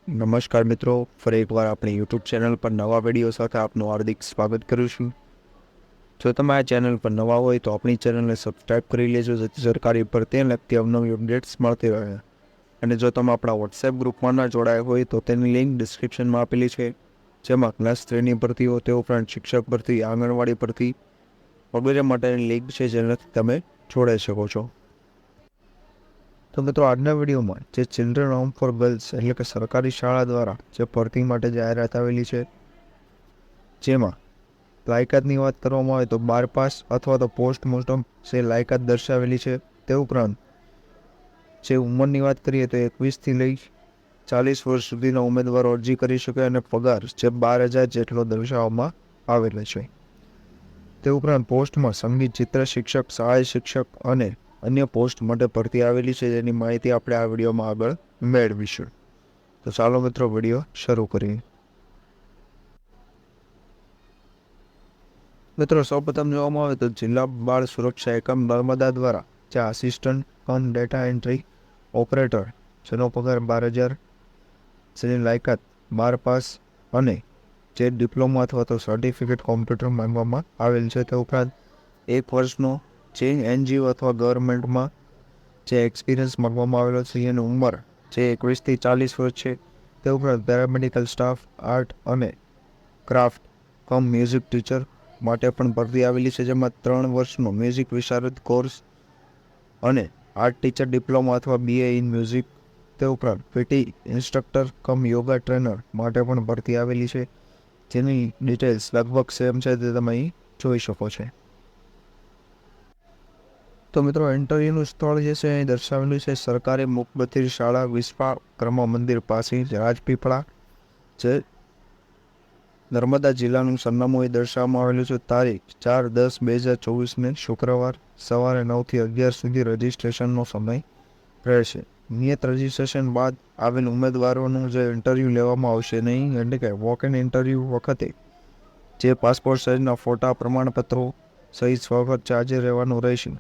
નમસ્કાર મિત્રો, ફરી એકવાર આપણી યુટ્યુબ ચેનલ પર નવા વિડીયો સાથે આપનું હાર્દિક સ્વાગત કરું છું. જો તમે આ ચેનલ પર નવા હોય તો આપણી ચેનલને સબસ્ક્રાઈબ કરી લેજો, જેથી સરકારી ભરતી લગતી અવનવી અપડેટ્સ મળતી રહે. અને જો તમે આપણા વોટ્સએપ ગ્રુપમાં ન જોડાયા હોય તો તેની લિંક ડિસ્ક્રિપ્શનમાં આપેલી છે, જેમાં ક્લાસ 3ની ભરતીઓ, તે ઉપરાંત શિક્ષક ભરતી, આંગણવાડી ભરતી વગેરે માટેની લિંક છે, જેનાથી તમે જોડાઈ શકો છો. તો મિત્રો, આજના વિડીયોમાં જે ચિલ્ડ્રન હોમ ફોર ગર્લ્સ એટલે કે સરકારી શાળા દ્વારા જે ભરતી માટે જાહેરાત આવેલી છે, જેમાં લાયકાતની વાત કરવામાં આવે તો 12 પાસ અથવા તો પોસ્ટ મોસ્ટમ જે લાયકાત દર્શાવેલી છે. તે ઉપરાંત જે ઉંમરની વાત કરીએ તો 21થી લઈ 40 વર્ષ સુધીના ઉમેદવારો અરજી કરી શકે અને પગાર જે 12,000 જેટલો દર્શાવવામાં આવેલો છે. તે ઉપરાંત પોસ્ટમાં સંગીત, ચિત્ર શિક્ષક, સહાય શિક્ષક અને અન્ય પોસ્ટ માટે ભરતી આવેલી છે, જેની માહિતી આપણે આ વિડીયોમાં આગળ મેળવીશું. તો ચાલો મિત્રો, વિડીયો શરૂ કરીએ. મિત્રો, સૌપ્રથમ જોવામાં આવે તો જિલ્લા બાળ સુરક્ષા એકમ નર્મદા દ્વારા જે આસિસ્ટન્ટ કમ ડેટા એન્ટ્રી ઓપરેટર, જેનો પગાર 12,000, જેની લાયકાત 12 પાસ અને જે ડિપ્લોમા અથવા તો સર્ટિફિકેટ કોમ્પ્યુટર માંગવામાં આવેલ છે. તે ઉપરાંત 1 વર્ષનો જે એનજીઓ અથવા ગવર્મેન્ટમાં જે એક્સપિરિયન્સ માંગવામાં આવેલો છે, એની ઉંમર જે 21થી 40 વર્ષ છે. તે ઉપરાંત પેરામેડિકલ સ્ટાફ, આર્ટ અને ક્રાફ્ટ કમ મ્યુઝિક ટીચર માટે પણ ભરતી આવેલી છે, જેમાં 3 વર્ષનો મ્યુઝિક વિશારદ કોર્સ અને આર્ટ ટીચર ડિપ્લોમા અથવા BA ઇન મ્યુઝિક. તે ઉપરાંત પીટી ઇન્સ્ટ્રક્ટર કમ યોગા ટ્રેનર માટે પણ ભરતી આવેલી છે, જેની ડિટેલ્સ લગભગ સેમ છે, તે તમે અહીં જોઈ શકો છો. તો મિત્રો, ઇન્ટરવ્યુનું સ્થળ જે છે અહીં દર્શાવેલું છે, સરકારી મુખ બધિર શાળા વિસ્પા કર્મ મંદિર પાસે રાજપીપળા, જે નર્મદા જિલ્લાનું સરનામું અહીં દર્શાવવામાં આવેલું છે. તારીખ 4/10/2024 શુક્રવાર સવારે 9 થી 11 સુધી રજિસ્ટ્રેશનનો સમય રહેશે. નિયત રજિસ્ટ્રેશન બાદ આવેલ ઉમેદવારોનું જે ઇન્ટરવ્યૂ લેવામાં આવશે નહીં, એટલે કે વોક ઇન ઇન્ટરવ્યૂ વખતે જે પાસપોર્ટ સાઇઝના ફોટા, પ્રમાણપત્રો સહિત સ્વખર્ચે હાજર રહેવાનું રહેશે.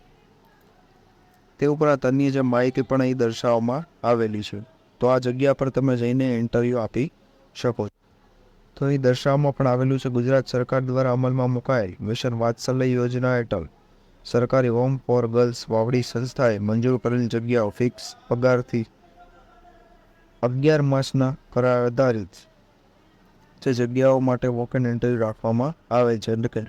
તે ઉપરાંત અન્ય જે માહિતી પણ અહીં દર્શાવવામાં આવેલી છે, તો આ જગ્યા પર તમે જઈને ઇન્ટરવ્યૂ આપી શકો છો. તો અહીં દર્શાવવામાં પણ આવેલું છે, ગુજરાત સરકાર દ્વારા અમલમાં મુકાયેલ મિશન વાત્સલ્ય યોજના હેઠળ સરકારી હોમ ફોર ગર્લ્સ વાવડી સંસ્થાએ મંજૂર કરેલ જગ્યાઓ ફિક્સ પગારથી 11 માસના કરાર આધારિત જે જગ્યાઓ માટે વોક ઇન ઇન્ટરવ્યૂ રાખવામાં આવે છે. એટલે કે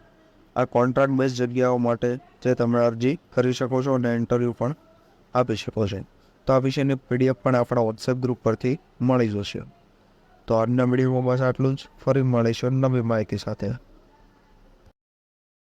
આ કોન્ટ્રાક્ટ બેઝ જગ્યાઓ માટે જે તમે અરજી કરી શકો છો અને ઇન્ટરવ્યૂ પણ આપી શકો છો. તો આ વિષયની PDF પણ આપણા વોટ્સએપ ગ્રુપ પરથી મળી જશે. તો આજના વિડીયોમાં બસ આટલું જ. ફરી મળીશું નવી માહિતી સાથે.